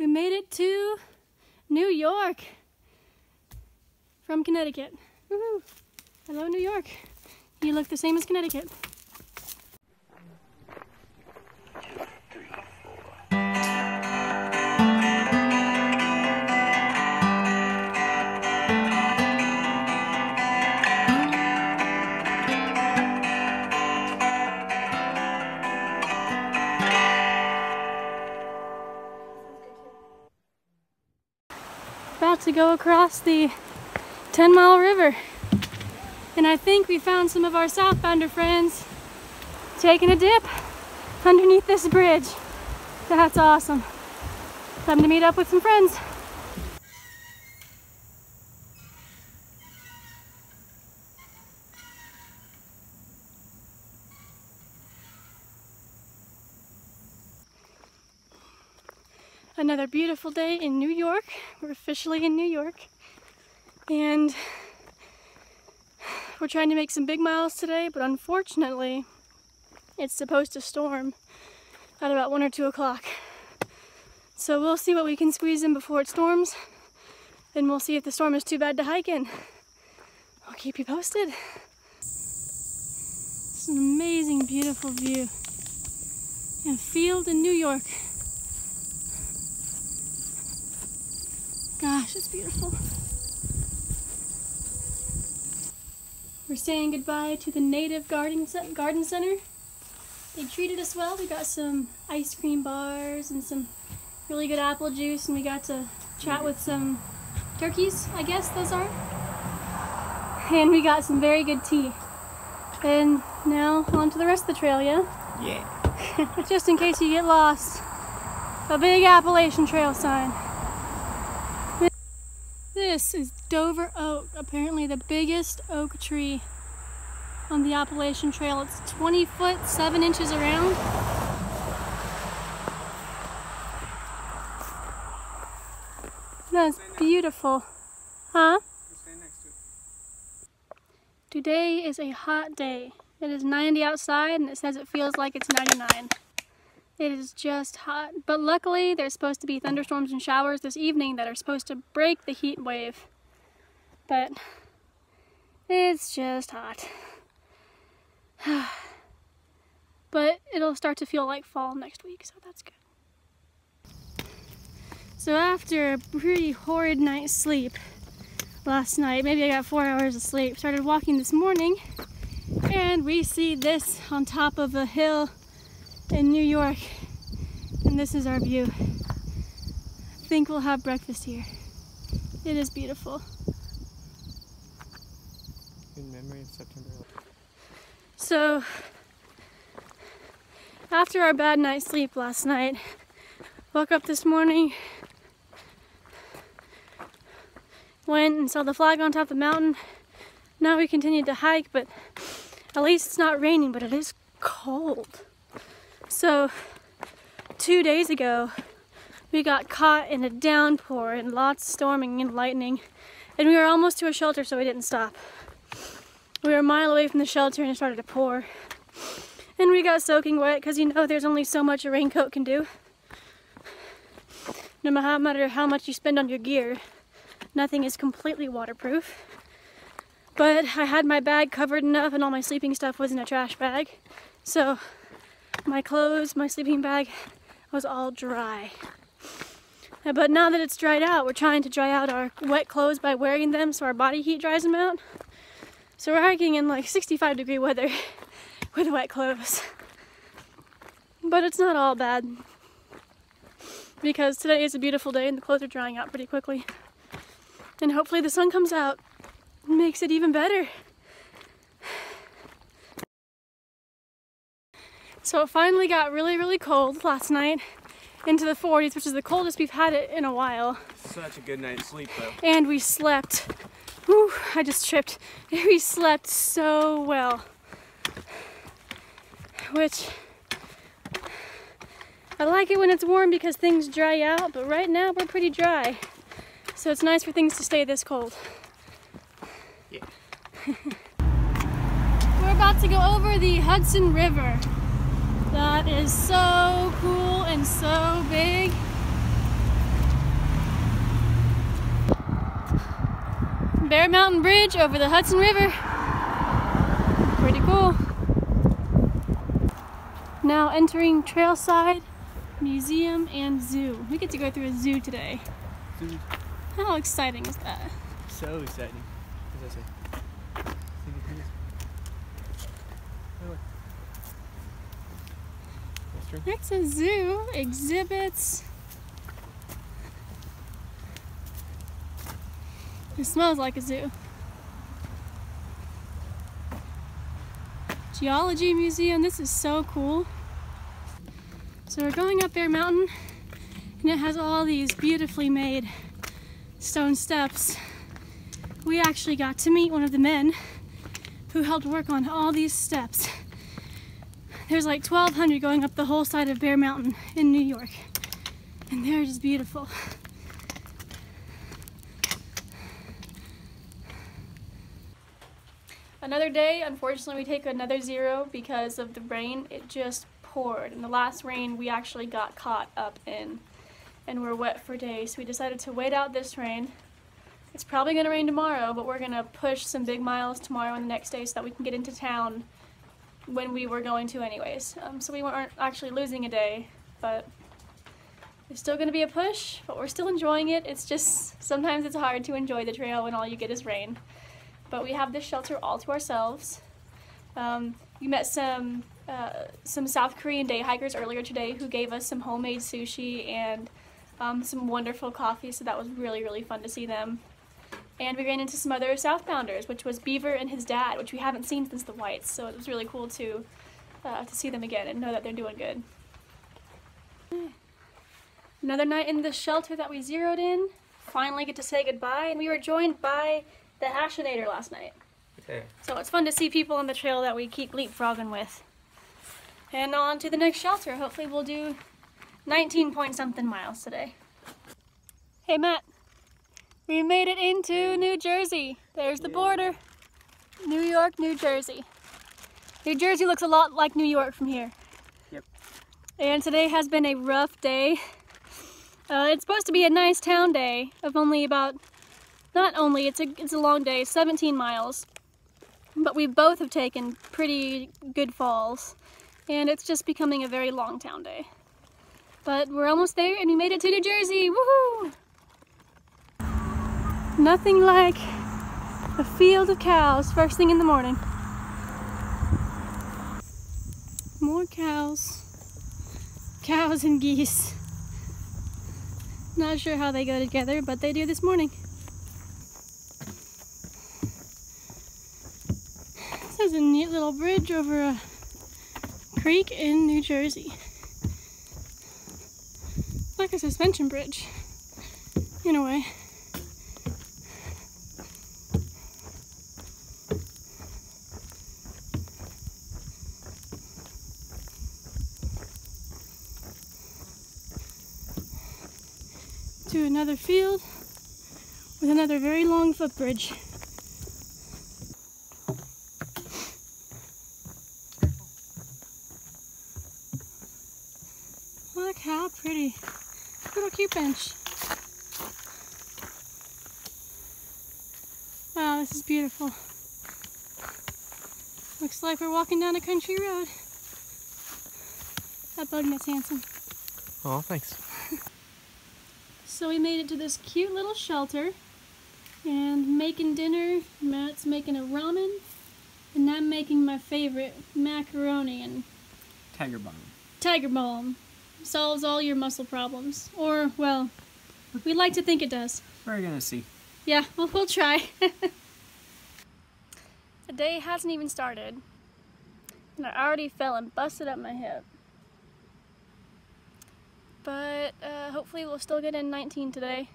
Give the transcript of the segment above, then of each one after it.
We made it to New York from Connecticut. Woohoo! Hello, New York. You look the same as Connecticut. About to go across the 10-mile river, and I think we found some of our southbounder friends taking a dip underneath this bridge. That's awesome. Time to meet up with some friends. Another beautiful day in New York. We're officially in New York, and we're trying to make some big miles today, but unfortunately it's supposed to storm at about 1 or 2 o'clock. So we'll see what we can squeeze in before it storms, and we'll see if the storm is too bad to hike in. I'll keep you posted. It's an amazing, beautiful view. A field in New York. Gosh, it's beautiful. We're saying goodbye to the native garden center. They treated us well. We got some ice cream bars and some really good apple juice, and we got to chat with some turkeys, I guess those are. And we got some very good tea. And now on to the rest of the trail, yeah? Yeah. Just in case you get lost, a big Appalachian Trail sign. This is Dover oak, apparently the biggest oak tree on the Appalachian Trail. It's 20 foot, 7 inches around. That's beautiful. Huh? Today is a hot day. It is 90 outside and it says it feels like it's 99. It is just hot, but luckily there's supposed to be thunderstorms and showers this evening that are supposed to break the heat wave. But it's just hot. But it'll start to feel like fall next week, so that's good. So after a pretty horrid night's sleep last night, maybe I got 4 hours of sleep, started walking this morning, and we see this on top of a hill in New York, and this is our view. I think we'll have breakfast here. It is beautiful. In memory of September 11th. So, after our bad night's sleep last night, woke up this morning, went and saw the flag on top of the mountain. Now we continued to hike, but at least it's not raining, but it is cold. So 2 days ago, we got caught in a downpour and lots of storming and lightning, and we were almost to a shelter, so we didn't stop. We were a mile away from the shelter and it started to pour. And we got soaking wet because you know there's only so much a raincoat can do. No matter how much you spend on your gear, nothing is completely waterproof. But I had my bag covered enough and all my sleeping stuff was in a trash bag. So my clothes, my sleeping bag was all dry. But now that it's dried out, we're trying to dry out our wet clothes by wearing them so our body heat dries them out. So we're hiking in like 65-degree weather with wet clothes. But it's not all bad, because today is a beautiful day and the clothes are drying out pretty quickly. And hopefully the sun comes out and makes it even better. So it finally got really, really cold last night, into the 40s, which is the coldest we've had it in a while. Such a good night's sleep though. And we slept. Whew, I just tripped. We slept so well. Which, I like it when it's warm because things dry out, but right now we're pretty dry. So it's nice for things to stay this cold. Yeah. We're about to go over the Hudson River. That is so cool and so big. Bear Mountain Bridge over the Hudson River. Pretty cool. Now entering Trailside Museum and Zoo. We get to go through a zoo today. Zoo. How exciting is that? So exciting. What does that say? It's a zoo. Exhibits. It smells like a zoo. Geology Museum. This is so cool. So we're going up Bear Mountain, and it has all these beautifully made stone steps. We actually got to meet one of the men who helped work on all these steps. There's like 1,200 going up the whole side of Bear Mountain in New York, and they're just beautiful. Another day, unfortunately we take another 0 because of the rain. It just poured, and the last rain we actually got caught up in, and we're wet for days. So we decided to wait out this rain. It's probably going to rain tomorrow, but we're going to push some big miles tomorrow and the next day so that we can get into town when we were going to anyways. So we weren't actually losing a day, but it's still going to be a push, but we're still enjoying it. It's just, sometimes it's hard to enjoy the trail when all you get is rain. But we have this shelter all to ourselves. We met some South Korean day hikers earlier today who gave us some homemade sushi and some wonderful coffee, so that was really, really fun to see them. And we ran into some other southbounders, which was Beaver and his dad, which we haven't seen since the Whites, so it was really cool to see them again and know that they're doing good. Another night in the shelter that we zeroed in. Finally get to say goodbye, and we were joined by the Ashinator last night. Okay. So it's fun to see people on the trail that we keep leapfrogging with. And on to the next shelter. Hopefully we'll do 19 point something miles today. Hey Matt, we made it into New Jersey. There's the border. New York, New Jersey. New Jersey looks a lot like New York from here. Yep. And today has been a rough day. It's supposed to be a nice town day of only about, not only, it's a long day, 17 miles. But we both have taken pretty good falls, and it's just becoming a very long town day. But we're almost there, and we made it to New Jersey. Woohoo! Nothing like a field of cows first thing in the morning. More cows. Cows and geese. Not sure how they go together, but they do this morning. This is a neat little bridge over a creek in New Jersey. It's like a suspension bridge, in a way. To another field with another very long footbridge. Look how pretty. Little cute bench. Wow, this is beautiful. Looks like we're walking down a country road. That bug nut's handsome. Oh, thanks. So we made it to this cute little shelter and making dinner. Matt's making a ramen and I'm making my favorite macaroni and Tiger Balm. Tiger Balm. Solves all your muscle problems. Or, well, we like to think it does. We're gonna see. Yeah, well, we'll try. The day hasn't even started and I already fell and busted up my hip. But hopefully we'll still get in 19 today.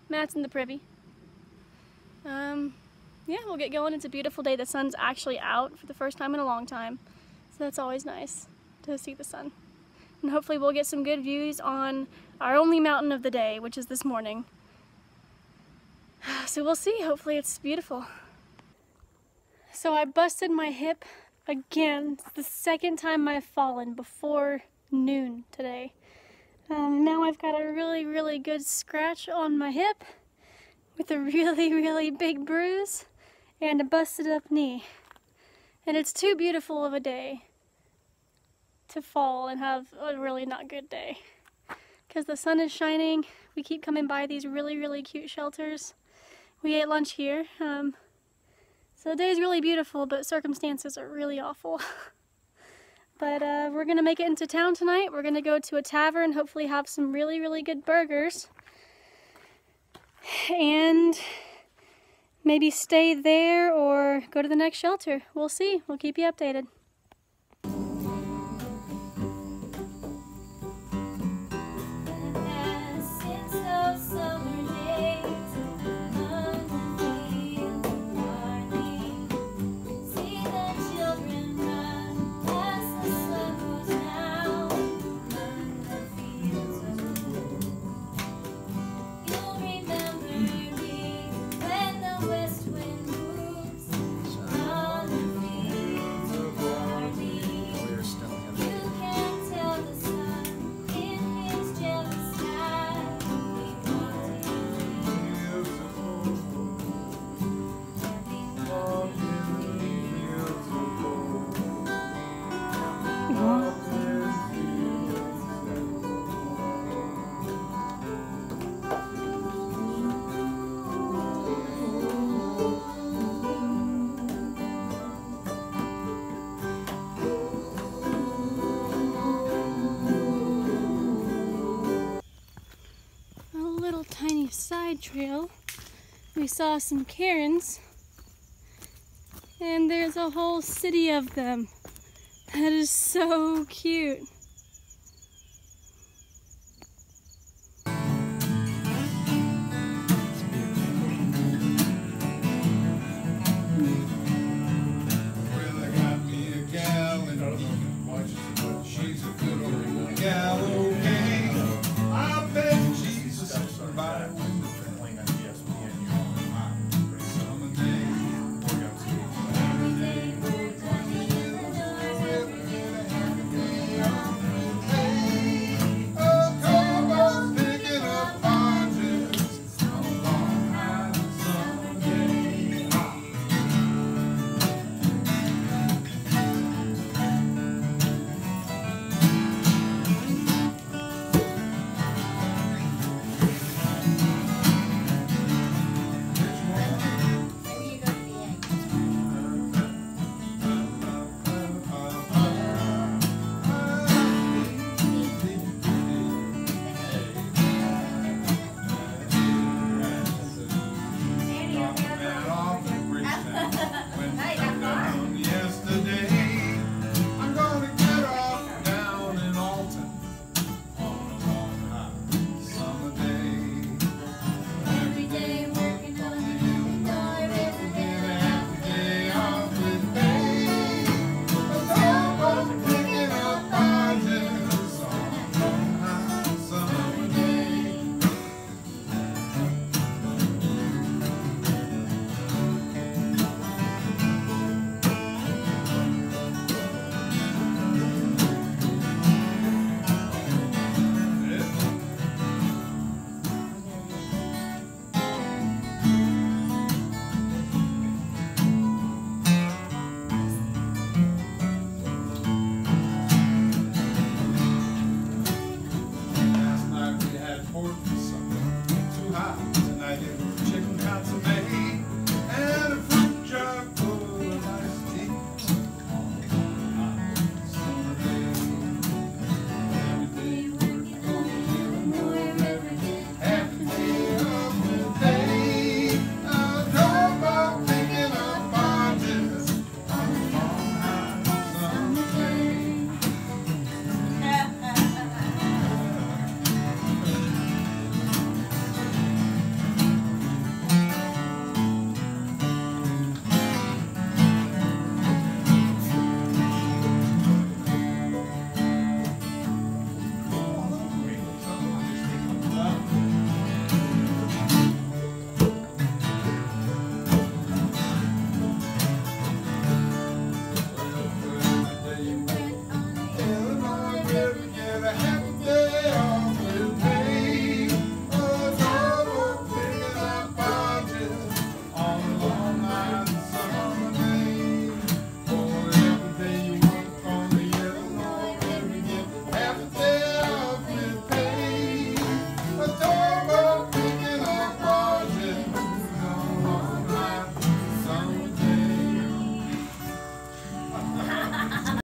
Matt's in the privy. Yeah, we'll get going. It's a beautiful day. The sun's actually out for the first time in a long time. So that's always nice to see the sun. And hopefully we'll get some good views on our only mountain of the day, which is this morning. So we'll see. Hopefully it's beautiful. So I busted my hip again. It's the second time I've fallen before noon today. Now I've got a really, really good scratch on my hip. with a really, really big bruise and a busted up knee. And it's too beautiful of a day to fall and have a really not good day. Because the sun is shining, we keep coming by these really, really cute shelters. We ate lunch here. So the day is really beautiful, but circumstances are really awful. But we're gonna make it into town tonight. We're gonna go to a tavern, hopefully have some really, really good burgers. And maybe stay there or go to the next shelter. We'll see. We'll keep you updated. Tiny side trail, we saw some Karens, and there's a whole city of them. That is so cute. Too hot tonight.